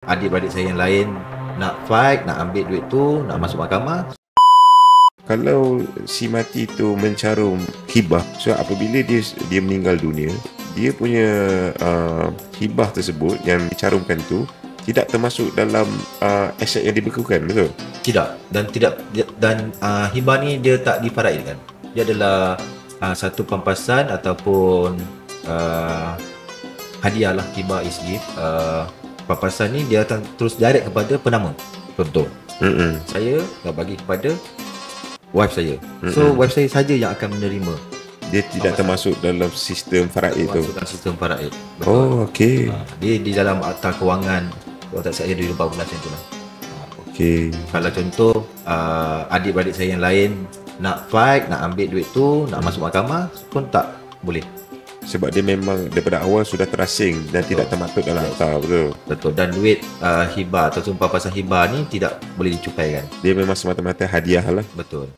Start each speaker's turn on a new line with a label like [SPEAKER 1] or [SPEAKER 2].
[SPEAKER 1] adik-beradik saya yang lain nak fight, nak ambil duit tu, nak masuk mahkamah.
[SPEAKER 2] Kalau si mati tu mencarum hibah, so apabila dia meninggal dunia, dia punya hibah tersebut yang dicarumkan tu tidak termasuk dalam aset yang dibekukan, betul?
[SPEAKER 1] Tidak. Dan hibah ni dia tak difaraidkan. Dia adalah satu pampasan ataupun hadiah lah. Hibah is gift. Pampasan ni dia akan terus direct kepada penama. Contoh, saya nak bagi kepada wife saya. So wife saya saja yang akan menerima.
[SPEAKER 2] Dia tidak termasuk dalam sistem faraid tu.
[SPEAKER 1] Masuk dalam sistem faraid.
[SPEAKER 2] Oh, okey.
[SPEAKER 1] Dia di dalam akta kewangan, kalau tak saya 2014 macam tu lah.
[SPEAKER 2] Okey.
[SPEAKER 1] Kalau contoh adik-beradik saya yang lain nak fight, nak ambil duit tu, nak masuk mahkamah pun tak boleh.
[SPEAKER 2] Sebab dia memang daripada awal sudah terasing dan tidak termaktub dalam akta, betul?
[SPEAKER 1] Betul. Dan duit hibah atau pampasan hibah ni tidak boleh dicukaikan.
[SPEAKER 2] Dia memang semata-mata hadiah lah.
[SPEAKER 1] Betul.